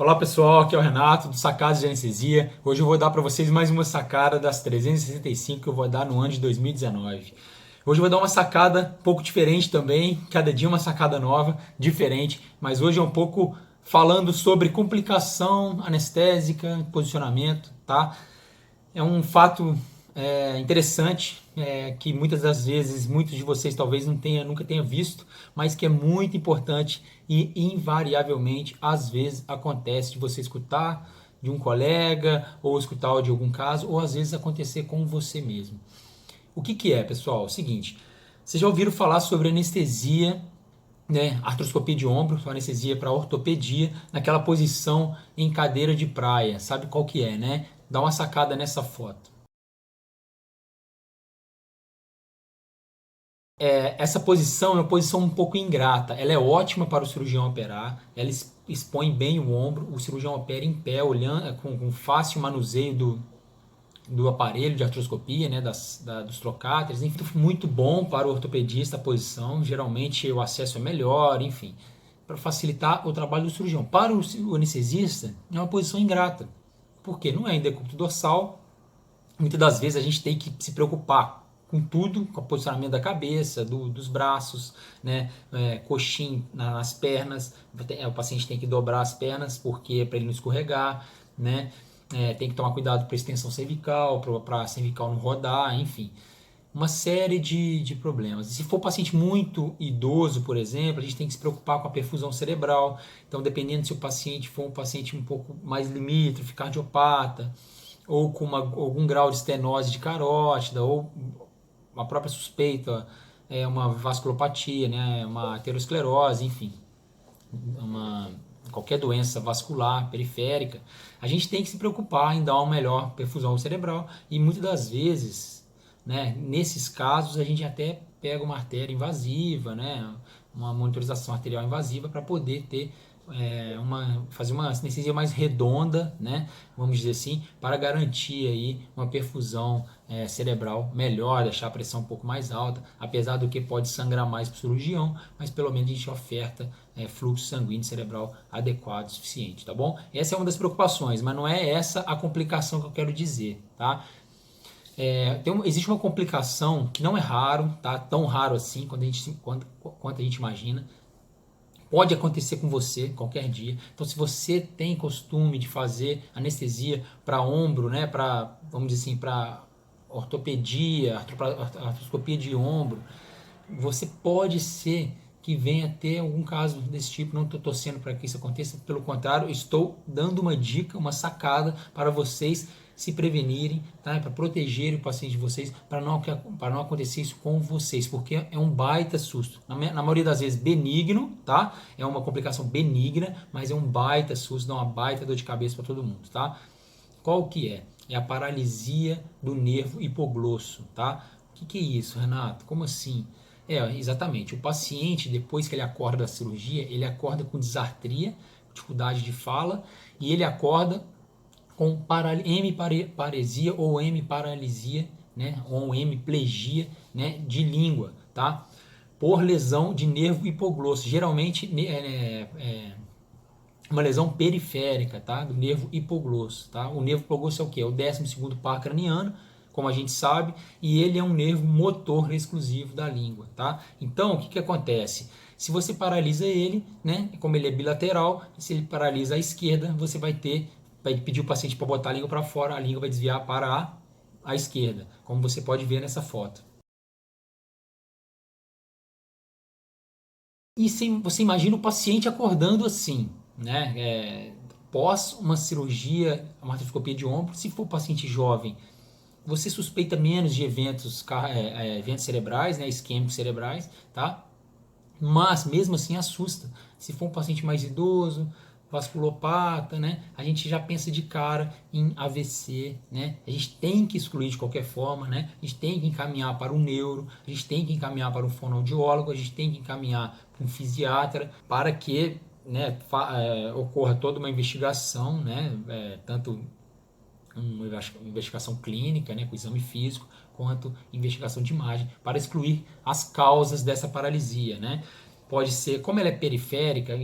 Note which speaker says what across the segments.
Speaker 1: Olá pessoal, aqui é o Renato do Sacadas de Anestesia. Hoje eu vou dar para vocês mais uma sacada das 365 que eu vou dar no ano de 2019. Hoje eu vou dar uma sacada um pouco diferente também, cada dia uma sacada nova, diferente, mas hoje é um pouco falando sobre complicação anestésica, posicionamento, tá? É um fato interessante que muitas das vezes muitos de vocês talvez nunca tenha visto, mas que é muito importante e invariavelmente às vezes acontece de você escutar de um colega ou escutar de algum caso ou às vezes acontecer com você mesmo. O que que é, pessoal? É o seguinte, vocês já ouviram falar sobre anestesia, né, artroscopia de ombro, anestesia para ortopedia, naquela posição em cadeira de praia, sabe qual que é, né? Dá uma sacada nessa foto. Essa posição é uma posição um pouco ingrata. Ela é ótima para o cirurgião operar, ela expõe bem o ombro, o cirurgião opera em pé, olhando com fácil manuseio do aparelho de artroscopia, né, dos trocáteres, enfim, muito bom para o ortopedista a posição, geralmente o acesso é melhor, enfim, para facilitar o trabalho do cirurgião. Para o anestesista, é uma posição ingrata, porque não é em decúbito dorsal, muitas das vezes a gente tem que se preocupar com tudo, com o posicionamento da cabeça, dos braços, né, coxim nas pernas, o paciente tem que dobrar as pernas porque para ele não escorregar, né, tem que tomar cuidado para a extensão cervical, para a cervical não rodar, enfim, uma série de problemas. E se for paciente muito idoso, por exemplo, a gente tem que se preocupar com a perfusão cerebral. Então, dependendo se o paciente for um paciente um pouco mais limítrofe, cardiopata, ou com algum grau de estenose de carótida, ou uma própria suspeita, uma vasculopatia, né, uma aterosclerose, enfim, uma, qualquer doença vascular periférica, a gente tem que se preocupar em dar uma melhor perfusão cerebral e muitas das vezes, né, nesses casos, a gente até pega uma artéria invasiva, né, uma monitorização arterial invasiva para poder ter fazer uma anestesia mais redonda, né, vamos dizer assim, para garantir aí uma perfusão cerebral melhor, deixar a pressão um pouco mais alta, apesar do que pode sangrar mais para o cirurgião, mas pelo menos a gente oferta fluxo sanguíneo cerebral adequado, suficiente, tá bom? Essa é uma das preocupações, mas não é essa a complicação que eu quero dizer, tá? Existe uma complicação que não é raro, tá? Tão raro assim quanto a gente imagina. Pode acontecer com você qualquer dia. Então, se você tem costume de fazer anestesia para ombro, né, para, vamos dizer assim, para ortopedia, artroscopia de ombro, você pode ser que venha ter algum caso desse tipo. Não estou torcendo para que isso aconteça, pelo contrário, estou dando uma dica, uma sacada para vocês se prevenirem, tá? Para proteger o paciente de vocês, para não acontecer isso com vocês, porque é um baita susto. Na maioria das vezes benigno, tá? É uma complicação benigna, mas é um baita susto, dá uma baita dor de cabeça para todo mundo, tá? Qual que é? É a paralisia do nervo hipoglosso, tá? O que é isso, Renato? Como assim? Exatamente. O paciente, depois que ele acorda da cirurgia, ele acorda com disartria, dificuldade de fala, e ele acorda com hemiparesia ou hemiparalisia, né? Ou hemiplegia, né? De língua, tá? Por lesão de nervo hipoglosso. Geralmente uma lesão periférica, tá? Do nervo hipoglosso, tá? O nervo hipoglosso é o que? É o 12º par craniano, como a gente sabe, e ele é um nervo motor exclusivo da língua, tá? Então, o que que acontece? Se você paralisa ele, né? Como ele é bilateral, se ele paralisa a esquerda, você vai pedir o paciente para botar a língua para fora, a língua vai desviar para a esquerda, como você pode ver nessa foto. E você imagina o paciente acordando assim, né? Pós uma cirurgia, uma artroscopia de ombro, se for paciente jovem, você suspeita menos de eventos cerebrais, né? Isquêmicos cerebrais, tá? Mas mesmo assim assusta. Se for um paciente mais idoso, vasculopata, né? A gente já pensa de cara em AVC, né? A gente tem que excluir de qualquer forma, né? A gente tem que encaminhar para um neuro, a gente tem que encaminhar para um fonoaudiólogo, a gente tem que encaminhar para um fisiatra para que, né, ocorra toda uma investigação, né? Tanto uma investigação clínica, né, com exame físico, quanto investigação de imagem, para excluir as causas dessa paralisia, né? pode ser, como ela é periférica,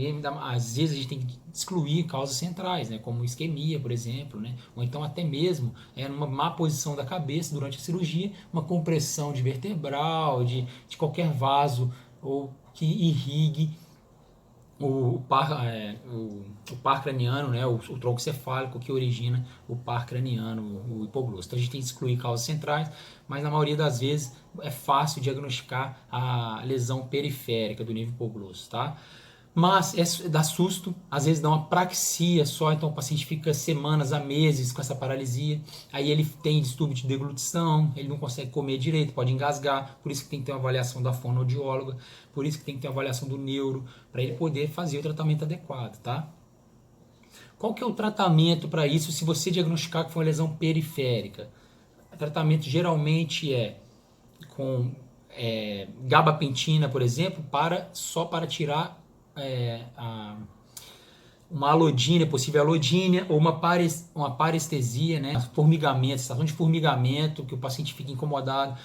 Speaker 1: às vezes a gente tem que excluir causas centrais, né, como isquemia, por exemplo, né, ou então até mesmo numa má posição da cabeça durante a cirurgia, uma compressão de vertebral, de qualquer vaso ou que irrigue o par craniano, né, o tronco cefálico que origina o par craniano, o hipoglosso. Então a gente tem que excluir causas centrais, mas na maioria das vezes é fácil diagnosticar a lesão periférica do nível hipoglosso, tá? Mas dá susto, às vezes dá uma praxia só, então o paciente fica semanas a meses com essa paralisia, aí ele tem distúrbio de deglutição, ele não consegue comer direito, pode engasgar, por isso que tem que ter uma avaliação da fonoaudióloga, por isso que tem que ter uma avaliação do neuro, para ele poder fazer o tratamento adequado, tá? Qual que é o tratamento para isso se você diagnosticar que foi uma lesão periférica? O tratamento geralmente é com gabapentina, por exemplo, só para tirar uma alodínia, possível alodínia, ou uma parestesia, né? Formigamento, sensação de formigamento, que o paciente fica incomodado,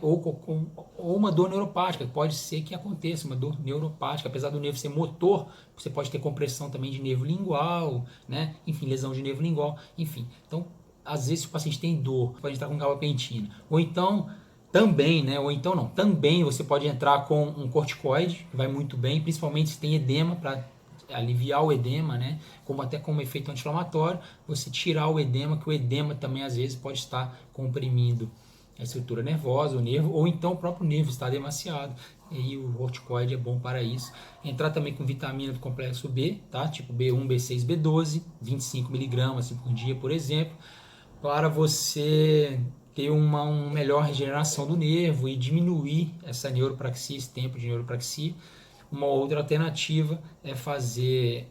Speaker 1: ou uma dor neuropática, pode ser que aconteça, uma dor neuropática, apesar do nervo ser motor, você pode ter compressão também de nervo lingual, né? Enfim, lesão de nervo lingual, enfim. Então, às vezes, se o paciente tem dor, pode entrar com gabapentina, ou então também, né? Ou então não, também você pode entrar com um corticoide, que vai muito bem, principalmente se tem edema, para aliviar o edema, né? Até como efeito anti-inflamatório, você tirar o edema, que o edema também às vezes pode estar comprimindo a estrutura nervosa, o nervo, ou então o próprio nervo está demasiado. E aí o corticoide é bom para isso. Entrar também com vitamina do complexo B, tá? Tipo B1, B6, B12, 25 miligramas por dia, por exemplo, para você ter uma melhor regeneração do nervo e diminuir essa neuropraxia, esse tempo de neuropraxia. Uma outra alternativa é fazer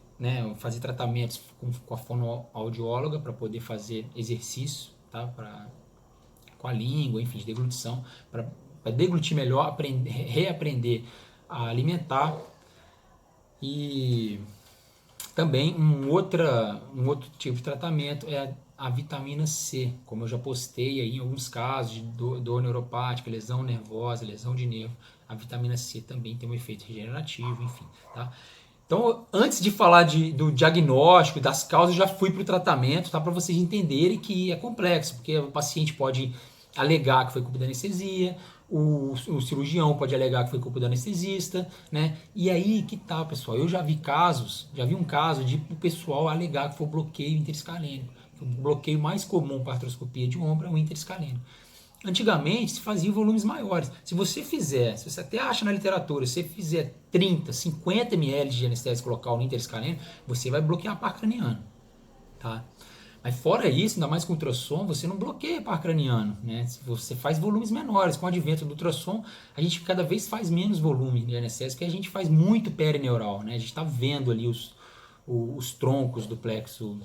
Speaker 1: tratamentos com a fonoaudióloga para poder fazer exercício, tá? Com a língua, enfim, de deglutição, para deglutir melhor, reaprender a alimentar. E também um outro tipo de tratamento é a vitamina C, como eu já postei aí em alguns casos de dor neuropática, lesão nervosa, lesão de nervo, a vitamina C também tem um efeito regenerativo, enfim, tá? Então, antes de falar do diagnóstico, das causas, já fui para o tratamento, tá? Para vocês entenderem que é complexo, porque o paciente pode alegar que foi culpa da anestesia, o cirurgião pode alegar que foi culpa do anestesista, né? E aí que tá, pessoal, eu já vi um caso de o pessoal alegar que foi bloqueio interescalênico. O bloqueio mais comum para artroscopia de ombro é o interescalênico. Antigamente se fazia volumes maiores. Se você até acha na literatura, se você fizer 30, 50 ml de anestésico local no interescalênico, você vai bloquear a par craniano, tá? Mas fora isso, ainda mais com ultrassom, você não bloqueia par craniano, né? Você faz volumes menores. Com o advento do ultrassom, a gente cada vez faz menos volume de anestésico, porque a gente faz muito perineural, né? A gente está vendo ali os troncos do plexo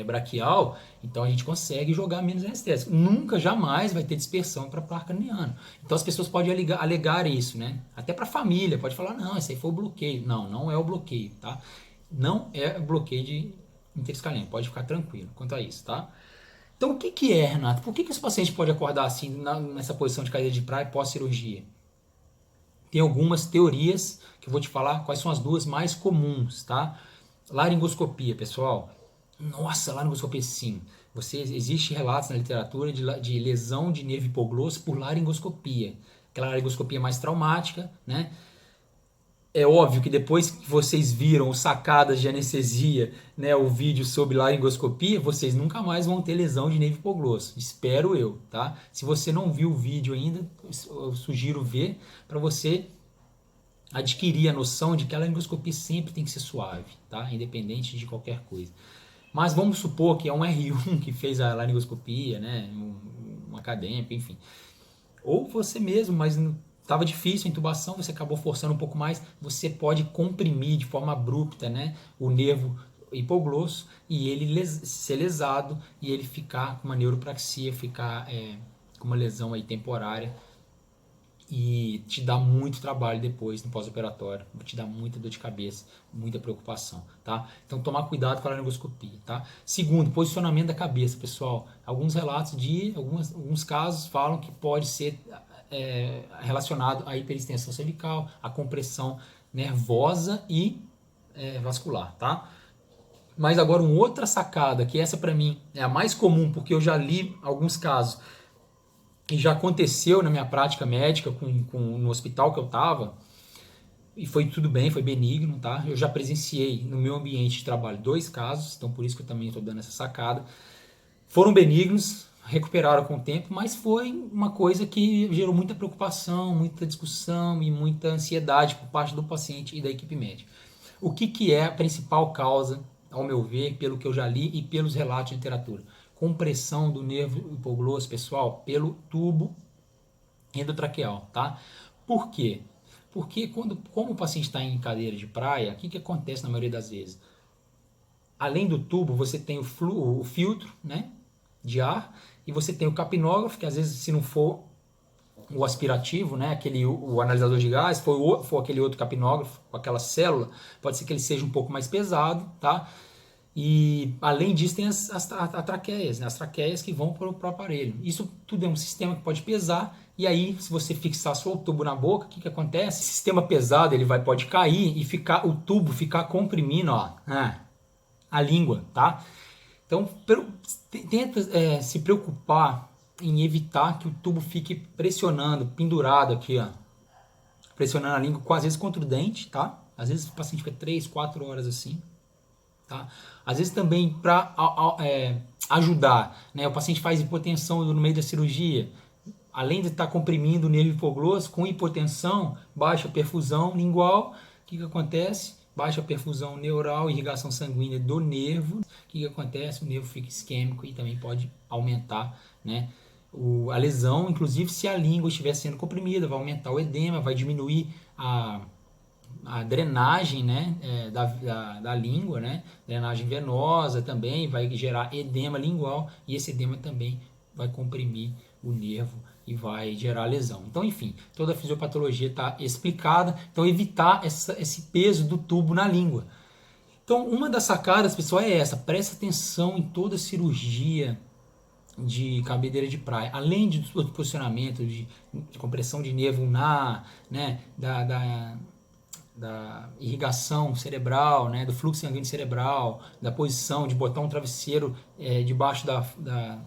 Speaker 1: braquial, então a gente consegue jogar menos anestésico. Nunca, jamais vai ter dispersão para par craniano. Então as pessoas podem alegar isso, né? Até para a família, pode falar, não, esse aí foi o bloqueio. Não, não é o bloqueio, tá? Não é bloqueio de interescalênico, pode ficar tranquilo quanto a isso, tá? Então o que é, Renato? Por que esse paciente pode acordar assim, nessa posição de caída de praia pós-cirurgia? Tem algumas teorias que eu vou te falar quais são as duas mais comuns, tá? Laringoscopia, pessoal. Nossa, laringoscopia sim. Existe relatos na literatura de lesão de nervo hipoglosso por laringoscopia. Aquela laringoscopia mais traumática, né? É óbvio que depois que vocês viram o Sacadas de Anestesia, né, o vídeo sobre laringoscopia, vocês nunca mais vão ter lesão de nervo hipoglosso. Espero eu, tá? Se você não viu o vídeo ainda, eu sugiro ver para você adquirir a noção de que a laringoscopia sempre tem que ser suave, tá? Independente de qualquer coisa. Mas vamos supor que é um R1 que fez a laringoscopia, né? Um acadêmico, enfim. Ou você mesmo, mas estava difícil a intubação, você acabou forçando um pouco mais, você pode comprimir de forma abrupta, né, o nervo hipoglosso e ele ser lesado e ele ficar com uma neuropraxia, ficar com uma lesão aí temporária e te dá muito trabalho depois no pós-operatório, te dá muita dor de cabeça, muita preocupação, tá? Então tomar cuidado com a laringoscopia, tá? Segundo, posicionamento da cabeça, pessoal. Alguns relatos alguns casos falam que pode ser relacionado à hiperextensão cervical, à compressão nervosa e vascular, tá? Mas agora uma outra sacada, que essa para mim é a mais comum, porque eu já li alguns casos e já aconteceu na minha prática médica no hospital que eu estava, e foi tudo bem, foi benigno, tá? Eu já presenciei no meu ambiente de trabalho 2 casos, então por isso que eu também estou dando essa sacada. Foram benignos, recuperaram com o tempo, mas foi uma coisa que gerou muita preocupação, muita discussão e muita ansiedade por parte do paciente e da equipe médica. O que é a principal causa, ao meu ver, pelo que eu já li e pelos relatos de literatura? Compressão do nervo hipoglosso, pessoal, pelo tubo endotraqueal, tá? Por quê? Porque como o paciente está em cadeira de praia, o que acontece na maioria das vezes? Além do tubo, você tem o filtro, né, de ar, e você tem o capnógrafo, que às vezes, se não for o aspirativo, né, o analisador de gás, for aquele outro capnógrafo, com aquela célula, pode ser que ele seja um pouco mais pesado, tá? E além disso tem as traqueias, né? As traqueias que vão para o aparelho. Isso tudo é um sistema que pode pesar, e aí se você fixar só o tubo na boca, o que acontece? O sistema pesado ele pode cair e o tubo ficar comprimindo, ó, a língua, tá? Então tenta se preocupar em evitar que o tubo fique pressionando, pendurado aqui, ó, pressionando a língua, às vezes contra o dente, tá? Às vezes o paciente fica 3, 4 horas assim. Tá? Às vezes também para ajudar, né? O paciente faz hipotensão no meio da cirurgia, além de estar comprimindo o nervo hipoglosso, com hipotensão, baixa perfusão lingual, o que acontece? Baixa perfusão neural, irrigação sanguínea do nervo, o que acontece? O nervo fica isquêmico e também pode aumentar, né, a lesão, inclusive se a língua estiver sendo comprimida, vai aumentar o edema, vai diminuir a drenagem, né, da língua, né, drenagem venosa também, vai gerar edema lingual e esse edema também vai comprimir o nervo e vai gerar lesão. Então, enfim, toda a fisiopatologia está explicada. Então, evitar esse peso do tubo na língua. Então, uma das sacadas, pessoal, é essa. Presta atenção em toda cirurgia de cabedeira de praia, além de todo o posicionamento de compressão de nervo ulnar, né, da irrigação cerebral, né, do fluxo sanguíneo cerebral, da posição de botar um travesseiro debaixo da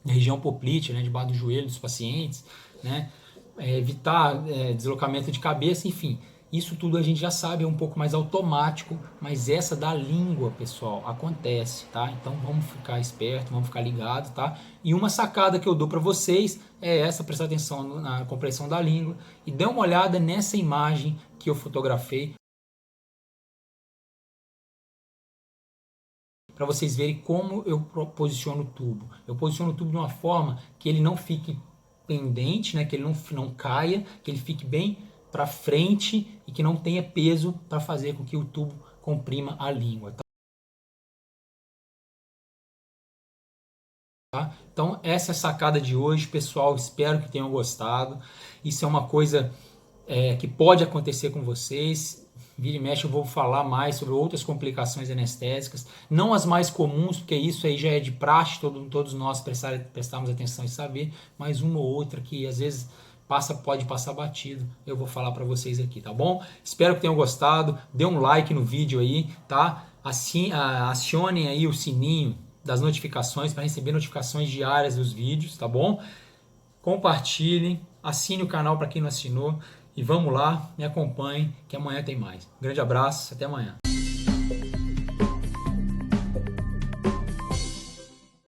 Speaker 1: região poplite, né, debaixo do joelho dos pacientes, né, evitar deslocamento de cabeça, enfim. Isso tudo a gente já sabe, é um pouco mais automático, mas essa da língua, pessoal, acontece, tá? Então vamos ficar esperto, vamos ficar ligado, tá? E uma sacada que eu dou para vocês é essa, prestar atenção na compressão da língua e dê uma olhada nessa imagem que eu fotografei para vocês verem como eu posiciono o tubo. Eu posiciono o tubo de uma forma que ele não fique pendente, né? Que ele não caia, que ele fique bem para frente e que não tenha peso para fazer com que o tubo comprima a língua. Tá? Então essa é a sacada de hoje, pessoal. Espero que tenham gostado. Isso é uma coisa que pode acontecer com vocês. Vira e mexe eu vou falar mais sobre outras complicações anestésicas, não as mais comuns, porque isso aí já é de praxe, todos nós prestarmos atenção e saber, mas uma ou outra que às vezes pode passar batido, eu vou falar para vocês aqui, tá bom? Espero que tenham gostado, dê um like no vídeo aí, tá? Assim, acionem aí o sininho das notificações para receber notificações diárias dos vídeos, tá bom? Compartilhem, assine o canal para quem não assinou e vamos lá, me acompanhem que amanhã tem mais. Um grande abraço, até amanhã.